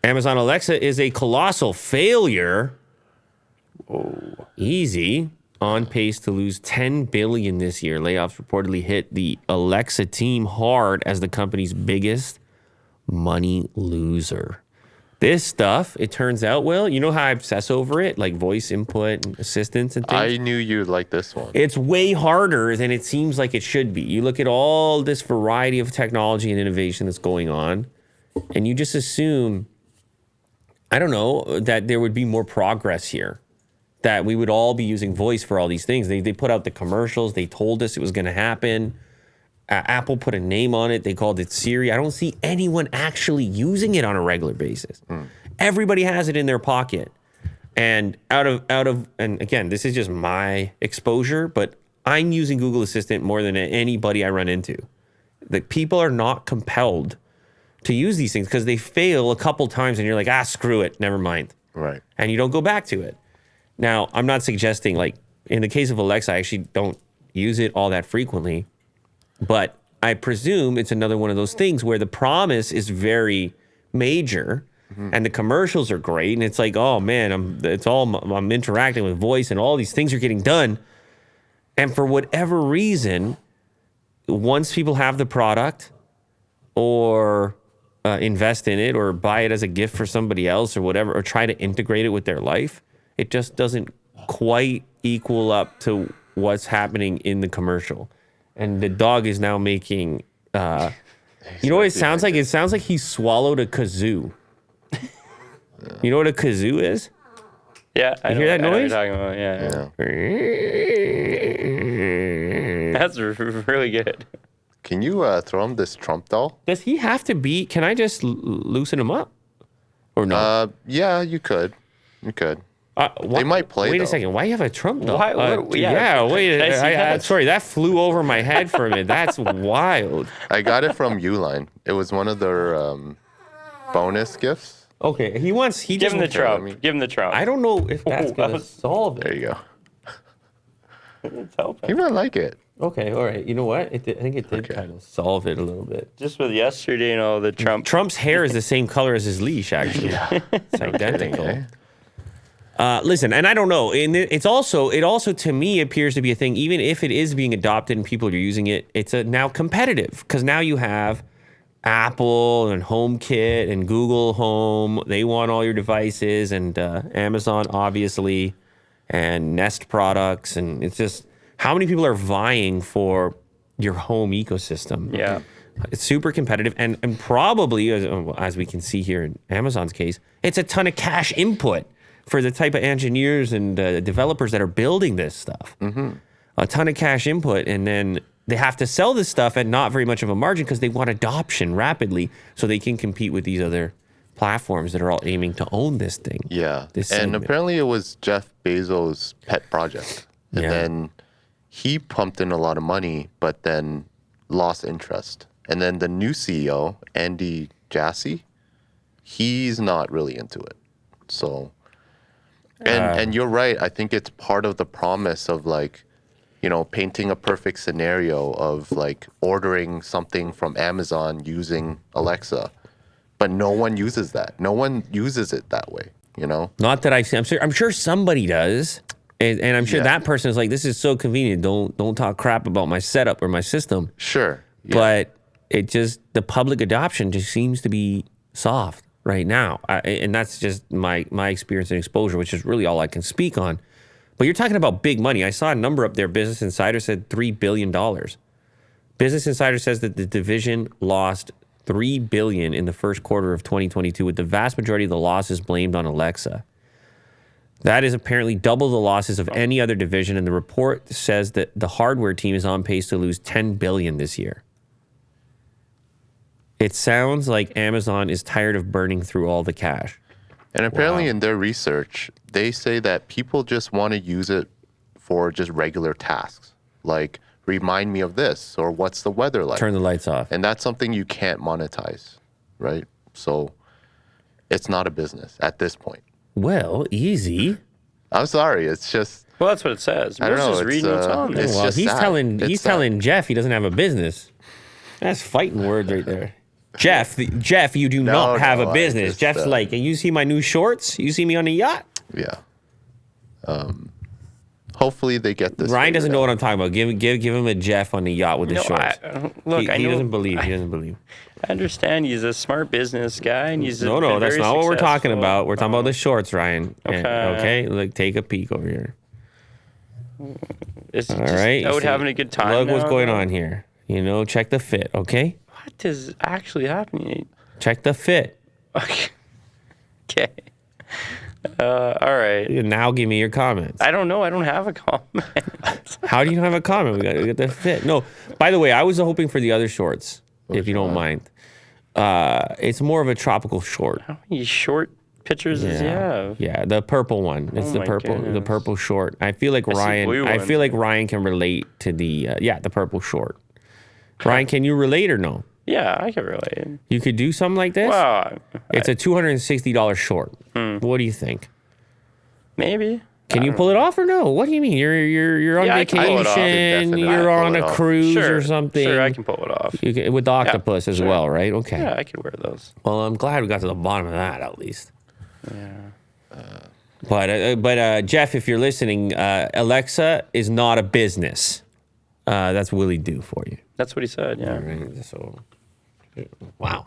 Amazon Alexa is a colossal failure. Oh. Easy. On pace to lose $10 billion this year. Layoffs reportedly hit the Alexa team hard as the company's biggest money loser. This stuff, it turns out, Will, you know how I obsess over it, like voice input and assistance and things? I knew you'd like this one. It's way harder than it seems like it should be. You look at all this variety of technology and innovation that's going on, and you just assume, I don't know, that there would be more progress here, that we would all be using voice for all these things. They put out the commercials. They told us it was going to happen. Apple put a name on it. They called it Siri. I don't see anyone actually using it on a regular basis. Everybody has it in their pocket. And and again, this is just my exposure, but I'm using Google Assistant more than anybody I run into. Like, people are not compelled to use these things because they fail a couple times and you're like, screw it, never mind. Right. And you don't go back to it. Now, I'm not suggesting, like, in the case of Alexa, I actually don't use it all that frequently. But I presume it's another one of those things where the promise is very major and the commercials are great. And it's like, oh, man, I'm interacting with voice and all these things are getting done. And for whatever reason, once people have the product or invest in it or buy it as a gift for somebody else or whatever, or try to integrate it with their life, it just doesn't quite equal up to what's happening in the commercial. And the dog is now making, you know what it sounds like? It sounds like he swallowed a kazoo. You know what a kazoo is? Yeah, I hear that noise? I know what you're talking about. Yeah. That's really good. Can you throw him this Trump doll? Does he have to be? Can I just loosen him up? Or no? Yeah, you could. You could. They might play. Wait though. a second. Why do you have a Trump doll? Yeah, wait. Sorry, that flew over my head for a minute. That's wild. I got it from Uline. It was one of their bonus gifts. Okay, Give him the Trump. Give him the Trump. I don't know if that's gonna solve it. There you go. It's helping. You might like it. Okay, all right. You know what? I think it did kind of solve it a little bit. Just with yesterday, the Trump. Trump's hair is the same color as his leash, actually. Yeah. It's identical. Okay. Listen, and I don't know. And it also to me appears to be a thing. Even if it is being adopted and people are using it, it's now competitive because now you have Apple and HomeKit and Google Home. They want all your devices, and Amazon obviously, and Nest products, and it's just how many people are vying for your home ecosystem. Yeah, it's super competitive, and probably as we can see here in Amazon's case, it's a ton of cash input for the type of engineers and developers that are building this stuff. A ton of cash input, and then they have to sell this stuff at not very much of a margin because they want adoption rapidly so they can compete with these other platforms that are all aiming to own this thing. Yeah, this and segment. apparently it was Jeff Bezos' pet project. And then he pumped in a lot of money, but then lost interest. And then the new CEO, Andy Jassy, he's not really into it. So... And you're right. I think it's part of the promise of painting a perfect scenario of ordering something from Amazon using Alexa, but no one uses that. No one uses it that way. Not that I've seen. I'm sure somebody does, and I'm sure that person is like, "This is so convenient. Don't talk crap about my setup or my system." Sure, yeah. But the public adoption just seems to be soft right now. And that's just my experience and exposure, which is really all I can speak on. But you're talking about big money. I saw a number up there. Business Insider said $3 billion. Business Insider says that the division lost $3 billion in the first quarter of 2022, with the vast majority of the losses blamed on Alexa. That is apparently double the losses of any other division, and the report says that the hardware team is on pace to lose $10 billion this year. It sounds like Amazon is tired of burning through all the cash. And apparently in their research, they say that people just want to use it for just regular tasks, like remind me of this, or what's the weather like? Turn the lights off. And that's something you can't monetize, right? So it's not a business at this point. Well, easy. I'm sorry. It's just... Well, that's what it says. I don't know. Just reading what's on there. It's Well, just he's sad. telling Jeff he doesn't have a business. That's fighting words right there. Jeff, you do not have no, a I business. just, Jeff's like, you see my new shorts? You see me on the yacht? Yeah. Hopefully they get this. Ryan doesn't figured know out. what I'm talking about. Give him a Jeff on the yacht with the No, shorts. look, I He know. doesn't believe. He doesn't believe. I understand he's a smart business guy, and he's No, been that's very not what we're talking successful. about. We're talking about the shorts, Ryan. And- Okay. okay. Look, take a peek over here. Is he All just right. out See, having a good time? Look what's now, going though? on here. You know, check the fit. Okay. What is actually happening? Check the fit. Okay. All right. Now give me your comments. I don't know. I don't have a comment. How do you not have a comment? We got to get the fit. No. By the way, I was hoping for the other shorts, if you don't mind. It's more of a tropical short. How many short pictures does he have? Yeah, the purple one. It's Oh the my the goodness. purple short. I feel like see Ryan. blue I ones. feel like Ryan can relate to the the purple short. Ryan, can you relate or no? Yeah, I can relate. You could do something like this. Well, It's a $260 short. What do you think? maybe. Can you pull it off or no? What do you mean? You're on Yeah, I can pull it off. vacation. Definitely You're pull on it a off. cruise Sure, or something. Sure, I can pull it off. You can, with the octopus as sure. well, right? Okay. Yeah, I can wear those. Well, I'm glad we got to the bottom of that at least. Yeah. But Jeff, if you're listening, Alexa is not a business. That's Willie Do for you. That's what he said. Yeah. All right. So, wow.